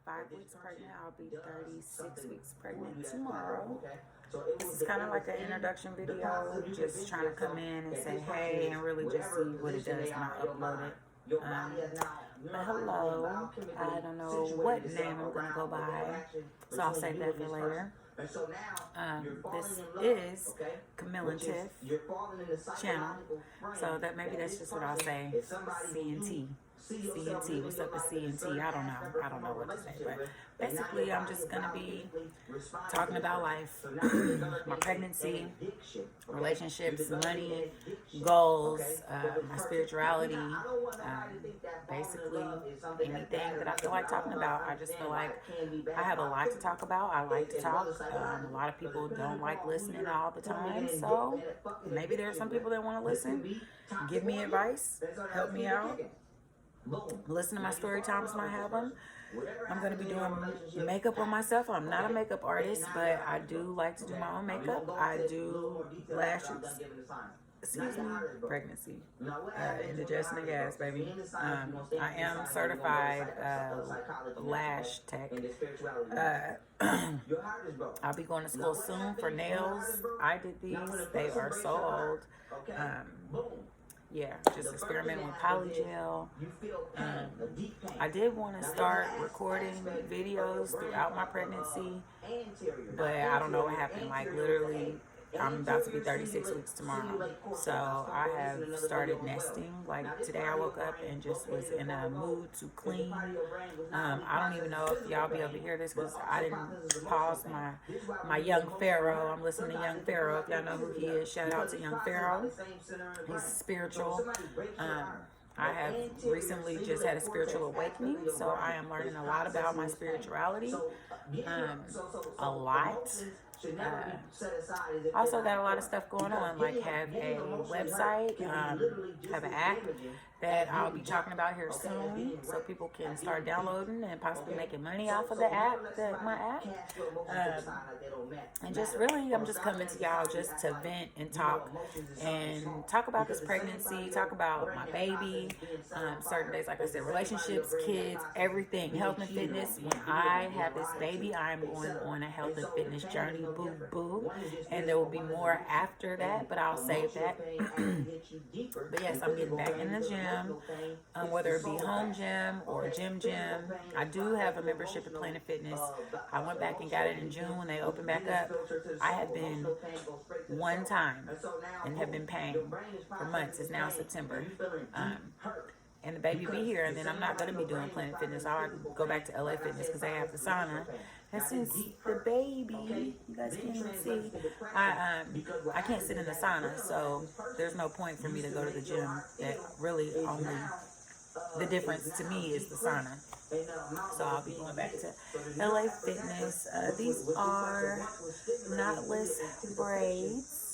5 weeks pregnant. I'll be 36 weeks pregnant tomorrow. This is kind of like an introduction video, just trying to come in and say hey and really just see what it does when I upload it. But hello, I don't know what name I'm going to go by, so I'll save that for later. This is Camilla and Tiff channel, so that maybe that's just what I'll say. C&T. C&T. What's up with C&T? I don't know what to say, but basically I'm just gonna be talking about life, my pregnancy, relationships, money, goals, my spirituality, basically anything that I feel like talking about. I just feel like I have a lot to talk about. I like to talk. A lot of people don't like listening all the time, so maybe there are some people that want to listen. Give me advice, help me out. Listen to my story times when I have them. I'm going to be doing makeup on myself. I'm not a makeup artist, but I do like to do my own makeup. I do lashes. Excuse me, pregnancy, indigestion and gas, baby. I am certified lash tech. I'll be going to school soon for nails. I did these. They are so old. Yeah, just experimenting with polygel. I did want to start recording videos throughout my pregnancy, but I don't know what happened. Like literally, I'm about to be 36 weeks tomorrow. So I have started nesting. Like today I woke up and just was in a mood to clean. I don't even know if y'all be able to hear this because I didn't pause my Young Pharaoh. I'm listening to Young Pharaoh. If y'all know who he is, shout out to Young Pharaoh. He's spiritual. I have recently just had a spiritual awakening, so I am learning a lot about my spirituality. A lot. Also got a lot of stuff going on, like have a website, have an app that I'll be talking about here soon, so people can start downloading and possibly making money off of the app, my app. And just really, I'm just coming to y'all just to vent and talk about this pregnancy, talk about my baby, certain days, like I said, relationships, kids, everything, health and fitness. When I have this baby, I'm going on a health and fitness journey, boo boo, and there will be more after that, but I'll save that. But yes, I'm getting back in the gym. Whether it be home gym or gym. I do have a membership at Planet Fitness. I went back and got it in June when they opened back up. I have been one time and have been paying for months. It's now September. And the baby be here, and then I'm not going to be doing Planet Fitness. I'll go back to LA Fitness because they have the sauna. And since the baby, you guys can't even see, I can't sit in the sauna, so there's no point for me to go to the gym. That really only, the difference to me is the sauna. So I'll be going back to LA Fitness. These are knotless braids.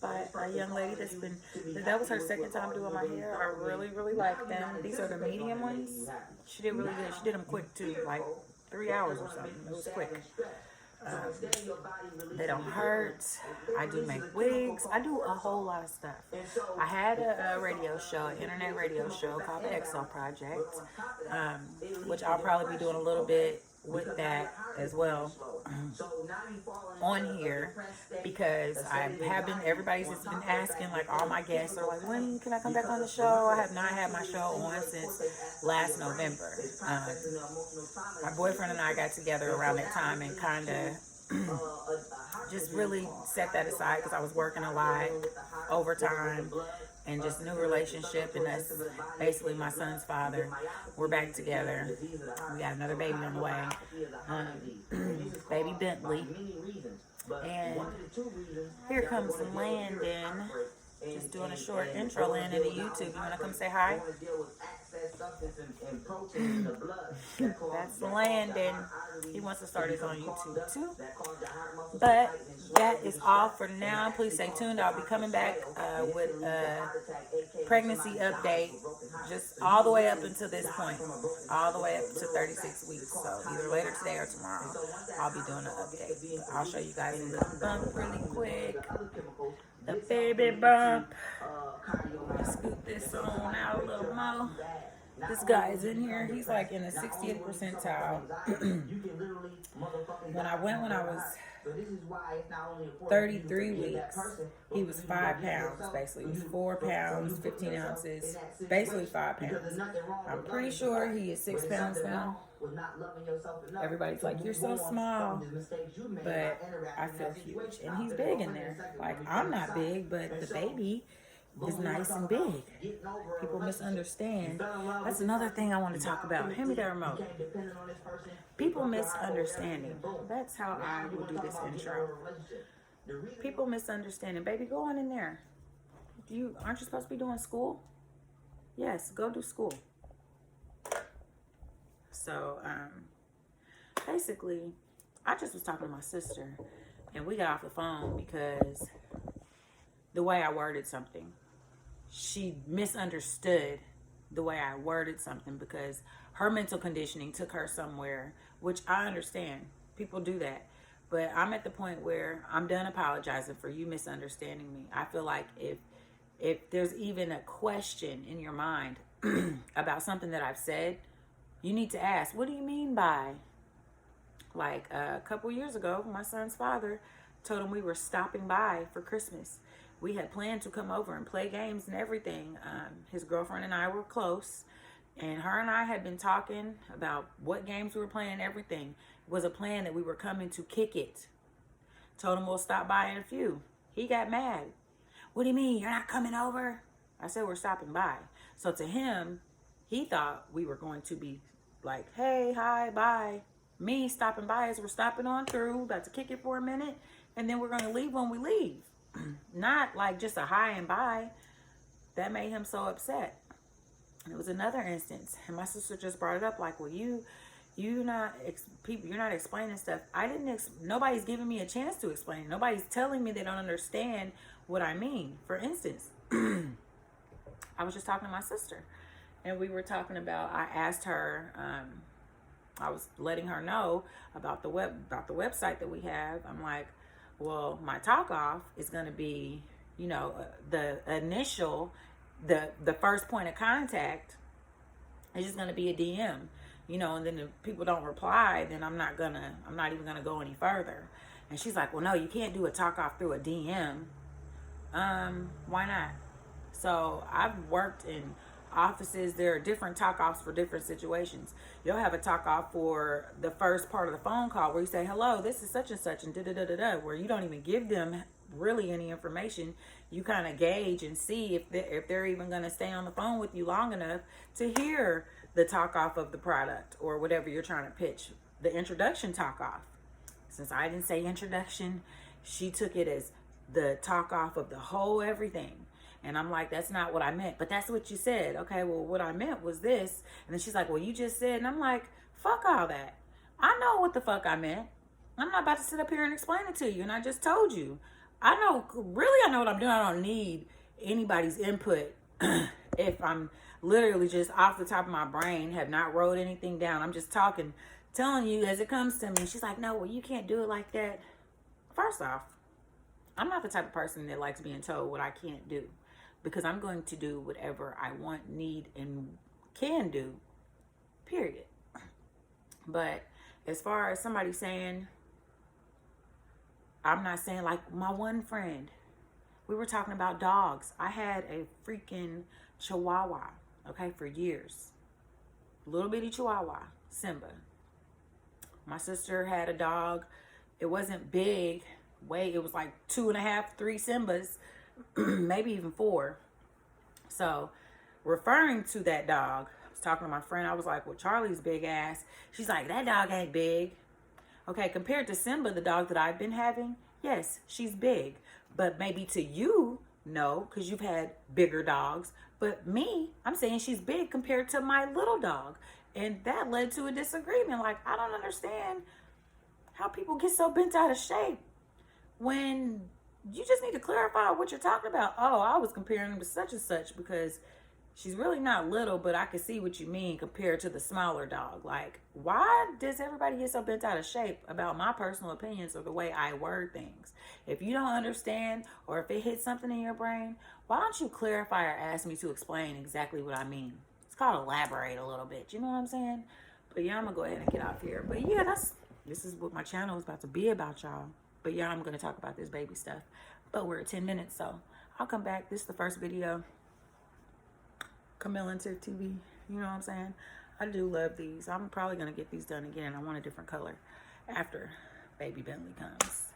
By a young lady that was her second time doing my hair. I really like them. These are the medium ones. She did really good. She did them quick too, like 3 hours or something. It was quick. They don't hurt. I do make wigs. I do a whole lot of stuff. I had a radio show, an internet radio show called the Excel Project, which I'll probably be doing a little bit with that as well on here, because I have been, everybody's just been asking, like all my guests are like, when can I come back on the show? I have not had my show on since last November. My boyfriend and I got together around that time and kind of just really set that aside because I was working a lot, overtime, and just new relationship, and that's basically my son's father. We're back together. We got another baby on the way, baby Bentley. And here comes Landon, just doing a short intro. Landon to YouTube. You want to come say hi? That's Landon. He wants to start his own YouTube too. But that is all for now. Please stay tuned. I'll be coming back with a pregnancy update, just all the way up until this point, all the way up to 36 weeks. So either later today or tomorrow, I'll be doing an update. I'll show you guys a little bump really quick. The baby bump. Let's scoot this on out a little more. This guy is in here. He's like in the 60th percentile. When I was 33 weeks, he was 5 pounds, basically. He was 4 pounds, 15 ounces, basically 5 pounds. I'm pretty sure he is 6 pounds now. Everybody's like, you're so small, but I feel huge. And he's big in there. Like, I'm not big, but the baby is nice and big. People misunderstand. That's another thing I want to talk about. Hand me that remote. People misunderstanding. That's how I will do this intro. People misunderstanding. Baby, go on in there. Aren't you supposed to be doing school? Yes, go do school. So, basically, I just was talking to my sister, and we got off the phone because the way I worded something, she misunderstood the way I worded something because her mental conditioning took her somewhere, which I understand. People do that. But I'm at the point where I'm done apologizing for you misunderstanding me. I feel like if there's even a question in your mind about something that I've said, you need to ask, what do you mean by? Like a couple years ago, my son's father told him we were stopping by for Christmas. We had planned to come over and play games and everything. His girlfriend and I were close, and her and I had been talking about what games we were playing and everything. It was a plan that we were coming to kick it. Told him we'll stop by in a few. He got mad. What do you mean, you're not coming over? I said we're stopping by. So to him, he thought we were going to be like, hey, hi, bye. Me stopping by as we're stopping on through, about to kick it for a minute, and then we're going to leave when we leave. Not like just a hi and bye. That made him so upset. And it was another instance, and my sister just brought it up, like, well, you're not explaining stuff. Nobody's giving me a chance to explain. Nobody's telling me they don't understand what I mean. For instance, I was just talking to my sister, and we were talking about, I asked her, I was letting her know about the website that we have. I'm like, well, my talk off is going to be, the initial, the first point of contact is just going to be a DM, and then if people don't reply, then I'm not even going to go any further. And she's like, well, no, you can't do a talk off through a DM. Why not? So I've worked in offices. There are different talk offs for different situations. You'll have a talk off for the first part of the phone call where you say, hello, this is such and such, and where you don't even give them really any information. You kind of gauge and see if they're even going to stay on the phone with you long enough to hear the talk off of the product or whatever you're trying to pitch. The introduction talk off. Since I didn't say introduction, she took it as the talk off of the whole everything. And I'm like, that's not what I meant. But that's what you said. Okay, well, what I meant was this. And then she's like, well, you just said. And I'm like, fuck all that. I know what the fuck I meant. I'm not about to sit up here and explain it to you. And I just told you. I know what I'm doing. I don't need anybody's input. If I'm literally just off the top of my brain, have not wrote anything down. I'm just talking, telling you as it comes to me. She's like, no, well, you can't do it like that. First off, I'm not the type of person that likes being told what I can't do. Because I'm going to do whatever I want, need, and can do, period. But as far as somebody saying, I'm not saying, like my one friend, we were talking about dogs. I had a freaking Chihuahua, okay, for years. Little bitty Chihuahua, Simba. My sister had a dog. It wasn't big. It was like 2.5, 3 Simbas. Maybe even 4. So referring to that dog, I was talking to my friend. I was like, well, Charlie's big ass. She's like, that dog ain't big. Okay, compared to Simba, the dog that I've been having, yes, she's big. But maybe to you, no, because you've had bigger dogs. But me, I'm saying she's big compared to my little dog. And that led to a disagreement. Like, I don't understand how people get so bent out of shape when you just need to clarify what you're talking about. Oh, I was comparing them to such and such because she's really not little, but I can see what you mean compared to the smaller dog. Like, why does everybody get so bent out of shape about my personal opinions or the way I word things? If you don't understand or if it hits something in your brain, why don't you clarify or ask me to explain exactly what I mean? It's called elaborate a little bit. You know what I'm saying? But yeah, I'm gonna go ahead and get off here. But yeah, this is what my channel is about to be about, y'all. But yeah, I'm gonna talk about this baby stuff. But we're at 10 minutes, so I'll come back. This is the first video. Camille into TV. You know what I'm saying? I do love these. I'm probably gonna get these done again. I want a different color after baby Bentley comes.